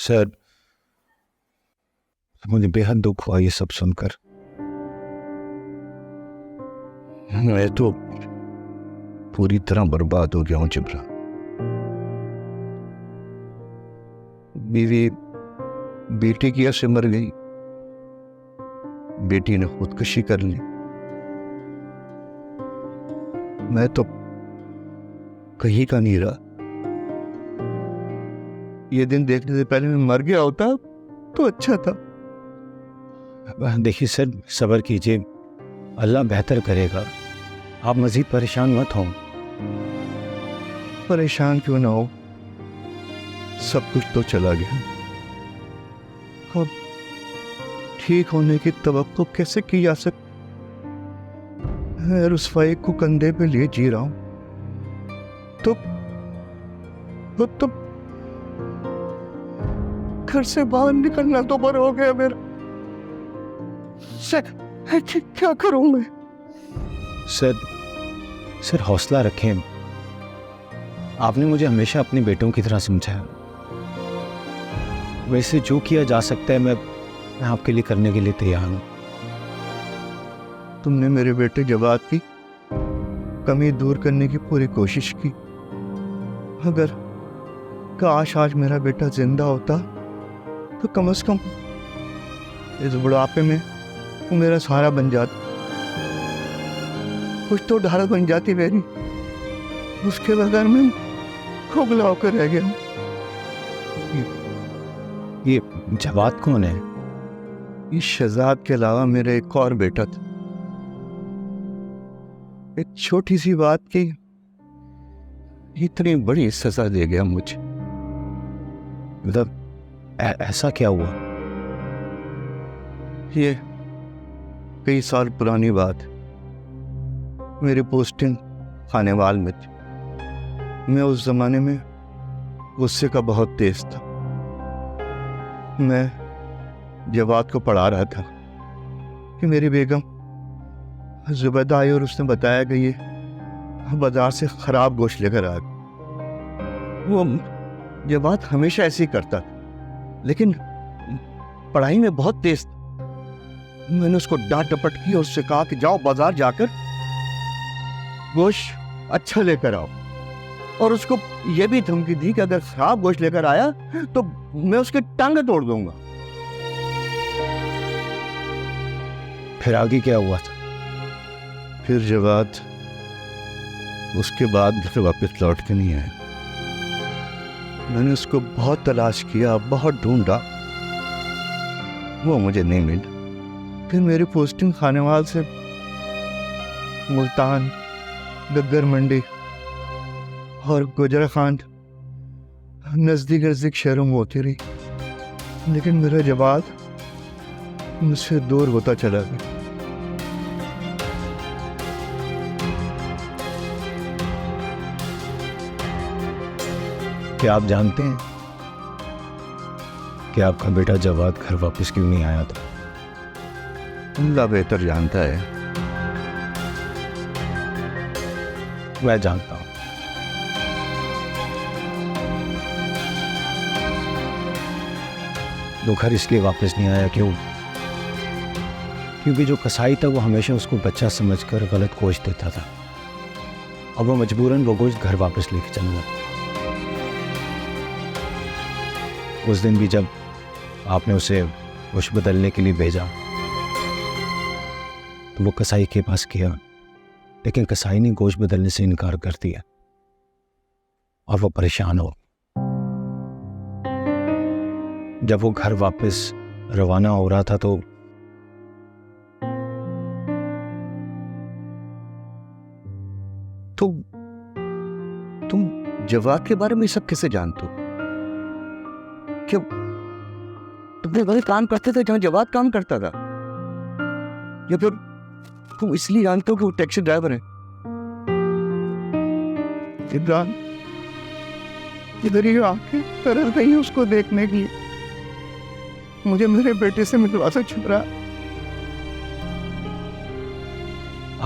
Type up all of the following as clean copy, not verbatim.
Sir, मुझे बेहद दुख हुआ ये सब सुनकर। मैं तो पूरी तरह बर्बाद हो गया हूं जिब्रा। बीवी बेटी की से मर गई, बेटी ने खुदकुशी कर ली। मैं तो कहीं का नहीं रहा। ये दिन देखने से पहले मैं मर गया होता तो अच्छा था। देखिए सर, सब्र कीजिए, अल्लाह बेहतर करेगा। आप मजीद परेशान मत हो। परेशान क्यों ना हो, सब कुछ तो चला गया। अब ठीक होने की तवक्को कैसे की जा सकती? मैं रुसवाई को कंधे पे लिए जी रहा हूं, तो घर से बाहर निकलना तो बंद हो गया मेरा। क्या करूं मैं? सर हौसला रखें। आपने मुझे हमेशा अपने बेटों की तरह समझा। वैसे जो किया जा सकता है मैं आपके लिए करने के लिए तैयार हूं। तुमने मेरे बेटे जवाद की कमी दूर करने की पूरी कोशिश की। अगर काश आज मेरा बेटा जिंदा होता तो कम से कम इस बुढ़ापे में वो मेरा सहारा बन जाता, कुछ तो ढाल बन जाती मेरी। उसके बगैर मैं खोखला होकर रह गया। ये जवाद कौन है? इस शहजाद के अलावा मेरा एक और बेटा था। एक छोटी सी बात की इतनी बड़ी सजा दे गया मुझे। मतलब ऐसा क्या हुआ? ये कई साल पुरानी बात। मेरी पोस्टिंग खानेवाल में थी। मैं उस जमाने में गुस्से का बहुत तेज था। मैं जवाद को पढ़ा रहा था कि मेरी बेगम जुबैदा आई और उसने बताया कि ये बाजार से खराब गोश्त लेकर आ गई। वो जवाद हमेशा ऐसे ही करता था, लेकिन पढ़ाई में बहुत तेज था। मैंने उसको डांट डपट की और उससे कहा कि जाओ बाजार जाकर गोश्त अच्छा लेकर आओ, और उसको यह भी धमकी दी कि अगर खराब गोश्त लेकर आया तो मैं उसके टांगे तोड़ दूंगा। फिर आगे क्या हुआ था? फिर जवाद उसके बाद घर वापस लौट के नहीं आया। मैंने उसको बहुत तलाश किया, बहुत ढूंढा, वो मुझे नहीं मिला। फिर मेरी पोस्टिंग खानेवाल से मुल्तान, गग्गर मंडी और गुजराखांड नजदीक नजदीक शहरों में होती रही, लेकिन मेरा जवाद मुझसे दूर होता चला गया। क्या आप जानते हैं कि आपका बेटा जवाद घर वापस क्यों नहीं आया था? अल्लाह बेहतर जानता है। मैं जानता हूं। वो घर इसलिए वापस नहीं आया क्यों? क्योंकि जो कसाई था वो हमेशा उसको बच्चा समझकर गलत गोश्त देता था, और वो मजबूरन वो गोश्त घर वापस लेके चल गया। उस दिन भी जब आपने उसे गोश्त बदलने के लिए भेजा तो वो कसाई के पास गया, लेकिन कसाई ने गोश्त बदलने से इनकार कर दिया और वो परेशान हो। जब वो घर वापस रवाना हो रहा था तो तुम जवाद के बारे में सब कैसे जानते हो? क्यों तुमने वही काम करते थे जहां जवाद काम करता था, या फिर तुम इसलिए जानते हो कि वो टैक्सी ड्राइवर है? इमरान, इधर ही आंखें तरस गई हैं उसको देखने के लिए। मुझे मेरे बेटे से मिलवा से छुप रहा।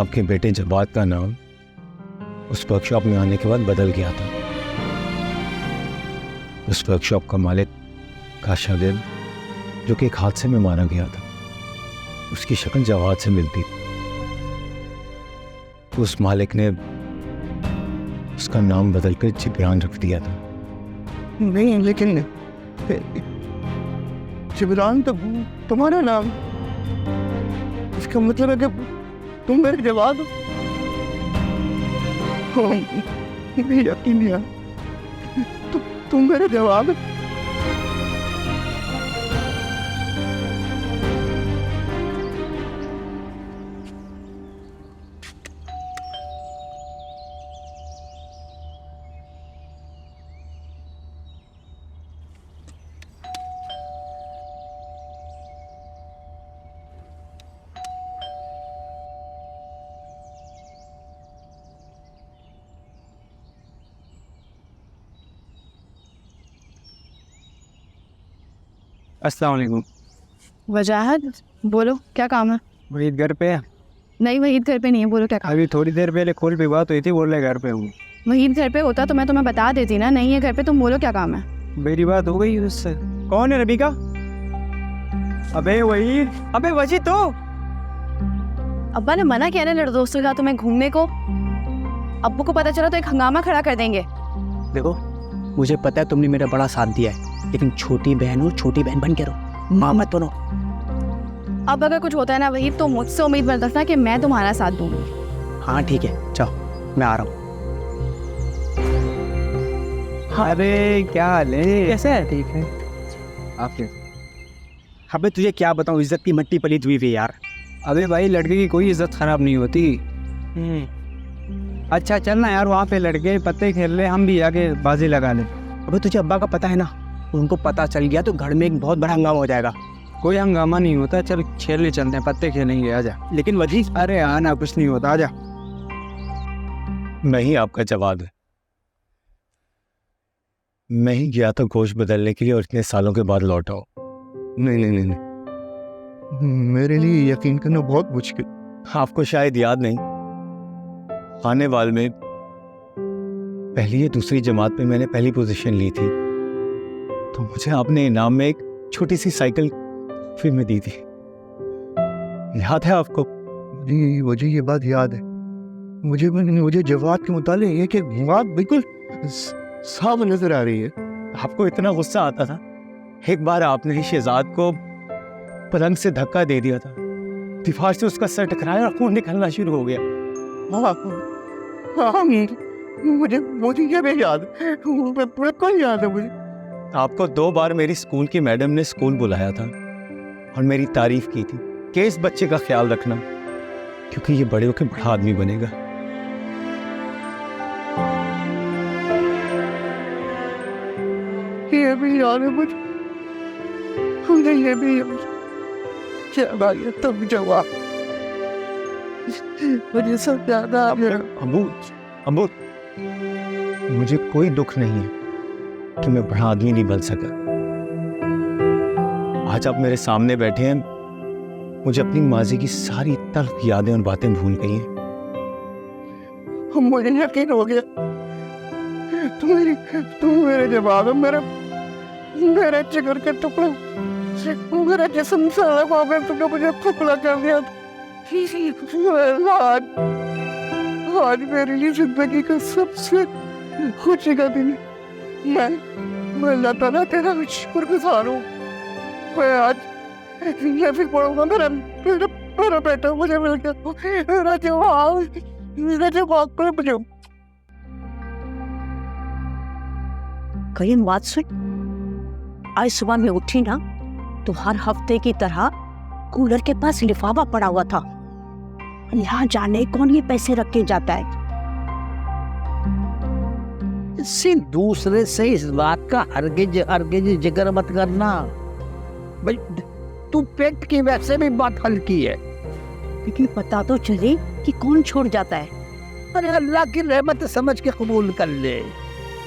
आपके बेटे जवाद का नाम उस वर्कशॉप में आने के बाद बदल गया था। उस वर्कशॉप का मालिक का शागिर्द जो कि एक हादसे में मारा गया था, उसकी शक्ल जवाद से मिलती थी। उस मालिक ने उसका नाम बदलकर जिब्रान रख दिया था। नहीं, लेकिन जिब्रान तो तुम्हारा नाम, इसका मतलब है कि तुम मेरे जवाब हो। यकीन नहीं, तुम मेरे जवाब। अस्सलाम वालेकुम। वजाहत, बोलो क्या काम है? वहीद घर पे है? नहीं, वहीद घर पे नहीं है। बोलो क्या काम? अभी थोड़ी देर पहले कॉल पे बात हुई थी, बोल रहे घर पे हूँ। वहीद घर पे होता तो मैं तुम्हें बता देती ना। नहीं है घर पे, तुम बोलो क्या काम है? मेरी बात हो गई उससे। कौन है रबीका? अबे वहीद, अबे वजी तो। अब्बा ने मना किया ना लड़ दोस्तों के साथ तुम्हें घूमने को। अब्बू को पता चला तो एक हंगामा खड़ा कर देंगे। देखो, मुझे पता है तुमने मेरा बड़ा साथ दिया है, लेकिन छोटी बहन हो, छोटी बहन बन के रहो, माँ मत बनो। अब अगर कुछ होता है ना वहीद, तो मुझसे उम्मीद मत रखना कि मैं तुम्हारा साथ दूंगी। हाँ ठीक है, जाओ, मैं आ रहा हूँ। अरे क्या हाल है? कैसे है? ठीक है। आप क्या? अबे तुझे क्या बताऊँ, इज्जत की मट्टी पलीत हुई है यार। अबे भाई, लड़के की कोई इज्जत खराब नहीं होती। अच्छा चलना यार, वहाँ पे लड़के पत्ते खेल रहे, हम भी आके बाजी लगा ले। अबे तुझे अब्बा का पता है ना, उनको पता चल गया तो घर में एक बहुत बड़ा हंगामा हो जाएगा। कोई हंगामा नहीं होता, चल खेलने चलते हैं, पत्ते खेलेंगे, आजा। लेकिन वजी, अरे आना, कुछ नहीं होता, आजा। मैं ही आपका जवाब है। मैं ही गया था गोश्त बदलने के लिए और इतने सालों के बाद लौटा हूँ। नहीं नहीं नहीं नहीं, मेरे लिए यकीन करना बहुत मुश्किल। आपको शायद याद नहीं, खानेवाल में पहली या दूसरी जमात में मैंने पहली पोजीशन ली थी, तो मुझे आपने इनाम में एक छोटी सी साइकिल फ्री में दी थी। याद है आपको? जी मुझे ये बात याद है। मुझे जवाब के मुतालिक एक बात बिल्कुल साफ नजर आ रही है। आपको इतना गुस्सा आता था, एक बार आपने शहजाद को पलंग से धक्का दे दिया था, दीवार से उसका सर टकराया और खून निकलना शुरू हो गया। हाँ, मुझे ये भी याद है, बिल्कुल याद है मुझे। आपको 2 बार मेरी स्कूल की मैडम ने स्कूल बुलाया था और मेरी तारीफ की थी कि इस बच्चे का ख्याल रखना, क्योंकि ये बड़े होकर बड़ा आदमी बनेगा। ये भी याद है मुझे ये भी याद। क्या है तुम जवाब, मुझे सब याद आ गया। अबू, मुझे कोई दुख नहीं है कि मैं बड़ा आदमी नहीं बन सका। आज आप मेरे सामने बैठे हैं, मुझे अपनी माजी की सारी तल्ख यादें और बातें भूल गई हैं। मुझे यकीन हो गया तुम मेरे जवाब है। मेरे जिगर के टुकड़े, मेरा जिस्म सारा पागल, तुमने मुझे टुकड़ा कर दिया। आज मेरे लिए जिंदगी का सबसे खुशी का दिन है। मैं अल्लाह ताला तेरा शुक्रगुजार हूँ। मैं आज ये भी पढ़ूंगा, मेरा बेटा मुझे मिल गया, मेरा जवाब पर मुझे। कहीं बात सुन, आज सुबह मैं उठी ना तो हर हफ्ते की तरह कूलर के पास लिफाफा पड़ा हुआ था। यहाँ जाने कौन ये पैसे रख के जाता है। किसी दूसरे से इस बात का हरगिज जिक्र मत करना भाई, तू पेट की वैसे भी बात हल्की है। लेकिन पता तो चले कि कौन छोड़ जाता है। अरे अल्लाह की रहमत समझ के कबूल कर ले।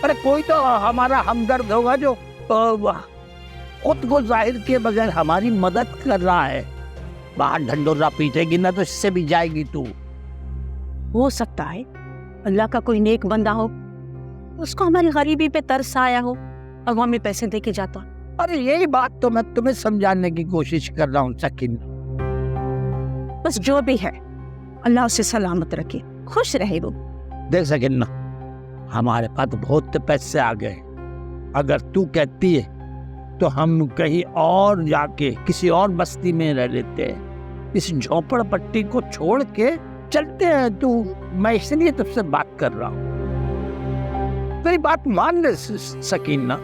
अरे कोई तो हमारा हमदर्द होगा जो खुद को जाहिर किए बगैर हमारी मदद कर रहा है। बाहर ढंडोरा पीटेगी ना तो इससे भी जाएगी तू। हो सकता है अल्लाह का कोई नेक बंदा हो, उसको हमारी गरीबी पे तरस आया हो और वो हमें पैसे दे के जाता। अरे यही बात तो मैं तुम्हें समझाने की कोशिश कर रहा हूँ सकीना। बस जो भी है अल्लाह उसे सलामत रखे, खुश रहे वो। देख सकीना, हमारे पास बहुत पैसे आ गए। अगर तू कहती है तो हम कहीं और जाके किसी और बस्ती में रह लेते हैं, इस झोपड़पट्टी को छोड़ के चलते हैं। तू, मैं इसलिए तुझसे बात कर रहा हूँ, मेरी बात मान ले सकीना।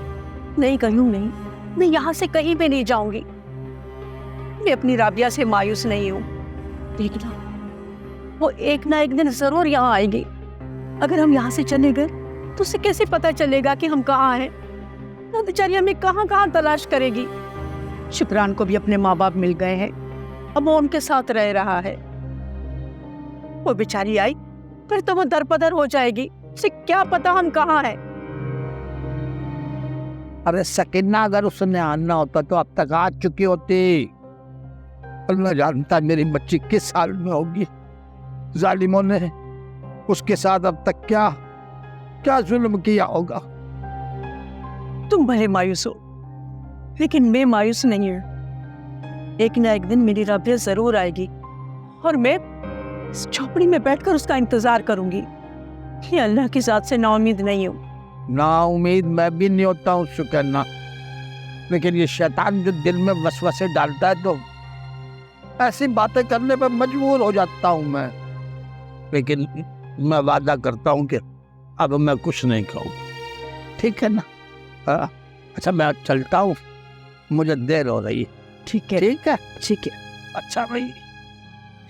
नहीं करूँ नहीं, मैं यहाँ से कहीं भी नहीं जाऊंगी। मैं अपनी राबिया से मायूस नहीं हूँ। देखना, वो एक ना एक दिन जरूर यहाँ आएगी। अगर हम यहाँ से चले गए तो उसे कैसे पता चलेगा कि हम कहाँ हैं? वो बेचारी हमें कहाँ कहाँ तलाश करेगी। शुक्रान को भी अपने माँ बाप मिल गए हैं, अब वो उनके साथ रह रहा है। वो बेचारी आई फिर तो वो दरपदर हो जाएगी, उसे क्या पता हम कहाँ हैं। अरे सकीना, अगर उसने आना होता तो अब तक आ चुकी होती। अल्लाह जानता मेरी बच्ची किस हाल में होगी। जालिमों ने उसके साथ अब तक क्या क्या जुल्म किया होगा। तुम भले मायूस हो, लेकिन मैं मायूस नहीं हूँ। एक ना एक दिन मेरी राबिया जरूर आएगी और मैं इस झोपड़ी में बैठकर उसका इंतजार करूंगी। ये अल्लाह की जात से नाउम्मीद नहीं हूँ। ना उम्मीद मैं भी नहीं होता हूँ शुक्राना, लेकिन ये शैतान जो दिल में वसवसे डालता है तो ऐसी बातें करने पर मजबूर हो जाता हूँ मैं। लेकिन मैं वादा करता हूँ कि अब मैं कुछ नहीं कहूँगा, ठीक है ना? हाँ, अच्छा मैं चलता हूँ, मुझे देर हो रही है। ठीक है, ठीक है, ठीक है, अच्छा भाई।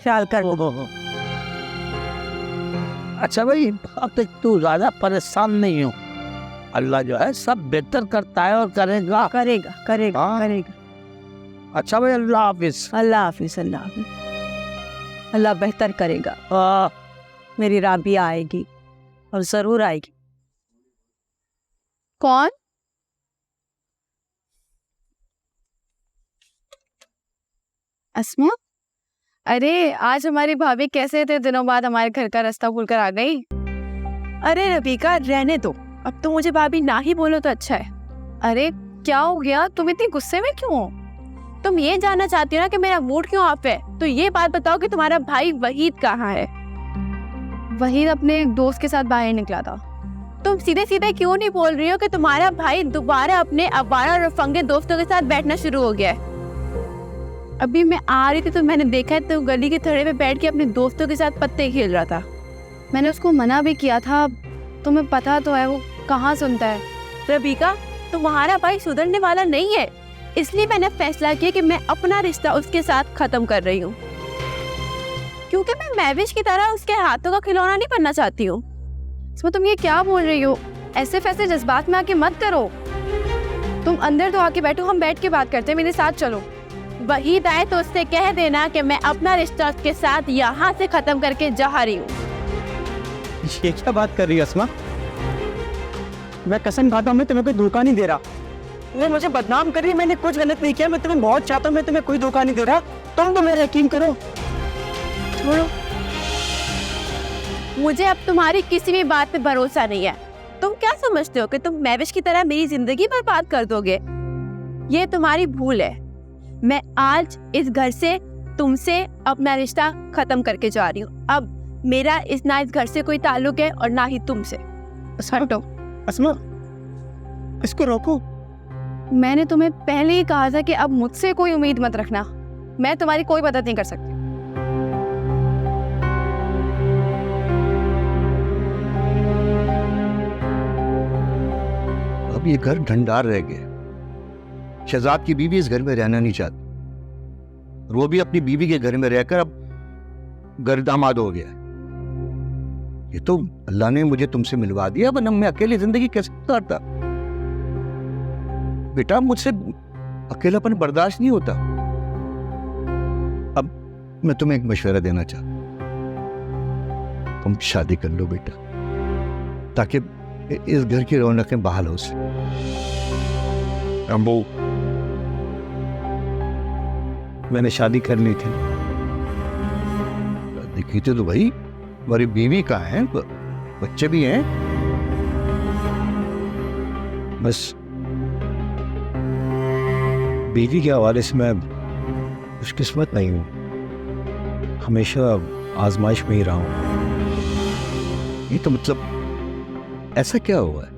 ख्याल कर लो। अच्छा भाई, अब तक तू ज्यादा परेशान नहीं हो। अल्लाह जो है सब बेहतर करता है और करेगा। करेगा करेगा हाँ। करेगा। अच्छा भाई, अल्लाह हाफिज। अल्लाह हाफिज, अल्लाह हाफिज। अल्लाह बेहतर करेगा। मेरी राबिया आएगी और जरूर आएगी। कौन? अस्मा? अरे आज हमारी भाभी कैसे थे, दिनों बाद हमारे घर का रास्ता भूल कर आ गई। अरे रबीका, रहने दो, अब तो मुझे भाभी ना ही बोलो तो अच्छा है। अरे क्या हो गया, तुम इतनी गुस्से में क्यों हो? तुम ये जानना चाहती हो ना कि मेरा मूड क्यों ऑफ है, तो ये बात बताओ कि तुम्हारा भाई वहीद कहाँ है? वहीद अपने एक दोस्त के साथ बाहर निकला था। तुम सीधे सीधे क्यों नहीं बोल रही हो कि तुम्हारा भाई दोबारा अपने आवारा और रफंगे दोस्तों के साथ बैठना शुरू हो गया है? अभी मैं आ रही थी तो मैंने देखा है तो गली के थड़े पे बैठ के अपने दोस्तों के साथ पत्ते खेल रहा था। मैंने उसको मना भी किया था, तुम्हें पता तो है वो कहाँ सुनता है। रबीका, तुम्हारा भाई सुधरने वाला नहीं है, इसलिए मैंने फैसला किया कि मैं अपना रिश्ता उसके साथ खत्म कर रही हूँ, क्योंकि मैं महविश की तरह उसके हाथों का खिलौना नहीं बनना चाहती हूँ। इसमें तुम ये क्या बोल रही हो? ऐसे फैसले जज्बात में आके मत करो। तुम अंदर तो आके बैठो, हम बैठ के बात करते हैं, मेरे साथ चलो। वहीद आए तो उससे कह देना कि मैं अपना रिश्ता उसके साथ यहाँ से खत्म करके जा रही हूँ। ये क्या बात कर रही है अस्मा? मैं कसम खाता हूँ मैं तुम्हें कोई धोखा नहीं दे रहा। वो मुझे बदनाम कर रही है, मैंने कुछ गलत नहीं किया। मैं तुम्हें बहुत चाहता हूँ, मैं तुम्हें कोई धोखा नहीं दे रहा। तुम तो मेरा यकीन करो। छोड़ो, मुझे अब तुम्हारी किसी भी बात पे भरोसा नहीं है। तुम क्या समझते हो कि तुम महविश की तरह मेरी जिंदगी बर्बाद कर दोगे? ये तुम्हारी भूल है। मैं आज इस घर से तुमसे अपना रिश्ता खत्म करके जा रही हूँ। अब मेरा इस घर से कोई ताल्लुक है और ना ही तुमसे। हटो। अस्मा, इसको रोको। मैंने तुम्हें पहले ही कहा था कि अब मुझसे कोई उम्मीद मत रखना। मैं तुम्हारी कोई मदद नहीं कर सकती। अब ये घर ढंढार रह गया। शहजाद की बीवी इस घर में रहना नहीं चाहती, और वो भी अपनी बीवी के घर में रहकर अब गर्दामाद हो गया। ये तो अल्लाह ने मुझे तुमसे मिलवा दिया, वरना मैं अकेली जिंदगी कैसे गुजारता? बेटा, मुझसे अकेलापन बर्दाश्त नहीं होता। अब मैं तुम्हें एक मशवरा देना चाहता हूं, तुम शादी कर लो बेटा, ताकि इस घर की रौनकें बहाल हो सके। अम्बू, मैंने शादी कर ली थी। देखी थी तो भाई, हमारी बीवी कहाँ है, बच्चे भी हैं। बस बीवी के हवाले से मैं खुशकिस्मत नहीं हूँ, हमेशा आजमाइश में ही रहा हूँ। ये तो मतलब ऐसा क्या हुआ है?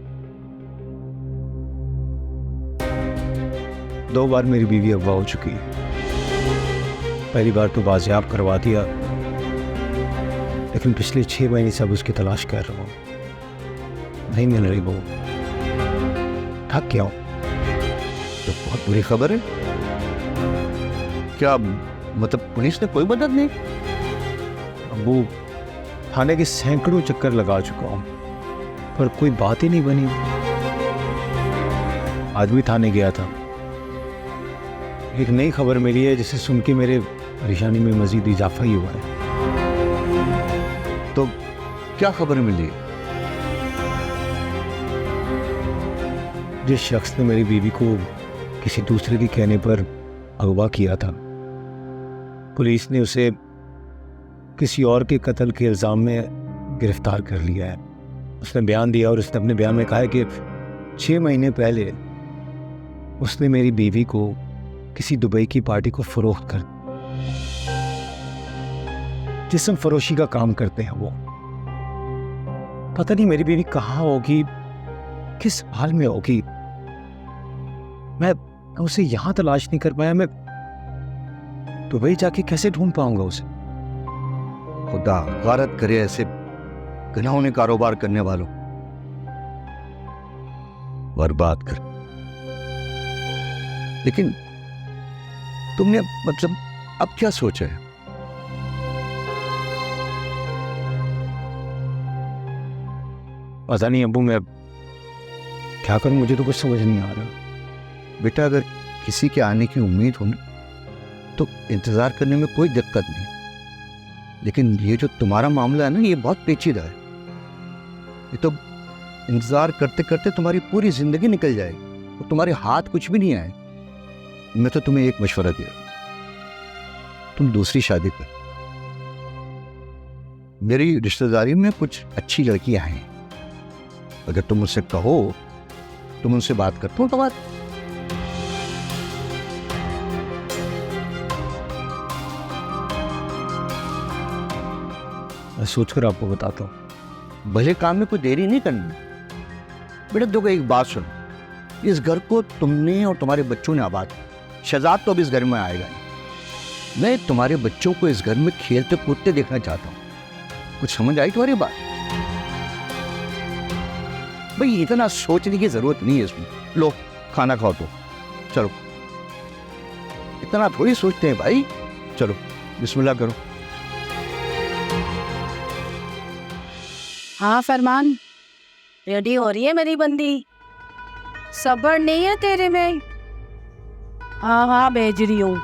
2 बार मेरी बीवी अगवा हो चुकी है। पहली बार तो बाजियाब करवा दिया, लेकिन पिछले 6 महीने से अब उसकी तलाश कर रहा हूँ, नहीं मिल रही वो। थक गया हूँ। तो बहुत बुरी खबर है। क्या मतलब पुलिस ने कोई मदद नहीं? अबू, थाने के सैकड़ों चक्कर लगा चुका हूँ, पर कोई बात ही नहीं बनी। आज भी थाने गया था, एक नई खबर मिली है जिसे सुन के मेरे परेशानी में मजीद इजाफा ही हुआ है। तो क्या खबर मिली? जिस शख्स ने मेरी बीवी को किसी दूसरे के कहने पर अगवा किया था, पुलिस ने उसे किसी और के कत्ल के इल्जाम में गिरफ्तार कर लिया है। उसने बयान दिया और उसने अपने बयान में कहा है कि 6 महीने पहले उसने मेरी बीवी को किसी दुबई की पार्टी को फरोख्त कर, जिस्म फरोशी का काम करते हैं वो। पता नहीं मेरी बीवी कहाँ होगी, किस हाल में होगी। मैं उसे यहां तलाश नहीं कर पाया, मैं दुबई जाके कैसे ढूंढ पाऊंगा उसे? खुदा गारत करे ऐसे घिनौने कारोबार करने वालों, बर्बाद कर। लेकिन तुमने मतलब अब क्या सोचा है? पता नहीं अब्बू, मैं क्या करूं, मुझे तो कुछ समझ नहीं आ रहा। बेटा, अगर किसी के आने की उम्मीद हो ना, तो इंतजार करने में कोई दिक्कत नहीं, लेकिन ये जो तुम्हारा मामला है ना, ये बहुत पेचीदा है। ये तो इंतजार करते करते तुम्हारी पूरी जिंदगी निकल जाएगी और तुम्हारे हाथ कुछ भी नहीं आए। मैं तो तुम्हें एक मशवरा दिया, तुम दूसरी शादी कर। मेरी रिश्तेदारी में कुछ अच्छी लड़कियां हैं, अगर तुम मुझसे कहो तो मैं उनसे बात करता हूँ। तो बात मैं सोचकर आपको बताता हूँ। भले काम में कोई देरी नहीं करनी। बेटा देखो, एक बात सुनो, इस घर को तुमने और तुम्हारे बच्चों ने आबाद, शहजाद तो अब इस घर में आएगा नहीं। मैं तुम्हारे बच्चों को इस घर में खेलते कूदते देखना चाहता हूँ। कुछ समझ आई तुम्हारी बात? भाई इतना सोचने की जरूरत नहीं है इसमें। लो खाना खाओ, तो चलो, इतना थोड़ी सोचते हैं भाई। चलो बिस्मिल्लाह करो। हाँ फरमान, रेडी हो रही है मेरी बंदी? सब्र नहीं है तेरे में? हाँ हाँ भेज रही हूँ।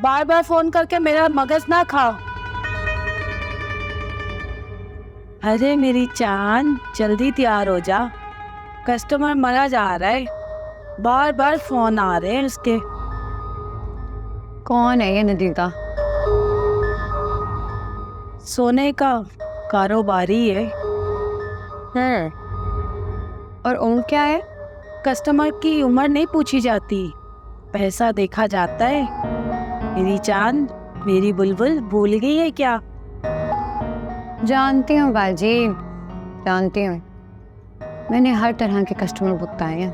बार बार फोन करके मेरा मगज ना खाओ। अरे मेरी चांद, जल्दी तैयार हो जा, कस्टमर मरा जा रहा है, बार बार फोन आ रहे हैं उसके। कौन है ये नदीका? सोने का कारोबारी है। और उम्र क्या है? कस्टमर की उम्र नहीं पूछी जाती, पैसा देखा जाता है। मेरी चांद, मेरी बुलबुल भूल गई है क्या? जानती हूँ बाजी, जानती हूँ। मैंने हर तरह के कस्टमर भुगताए हैं।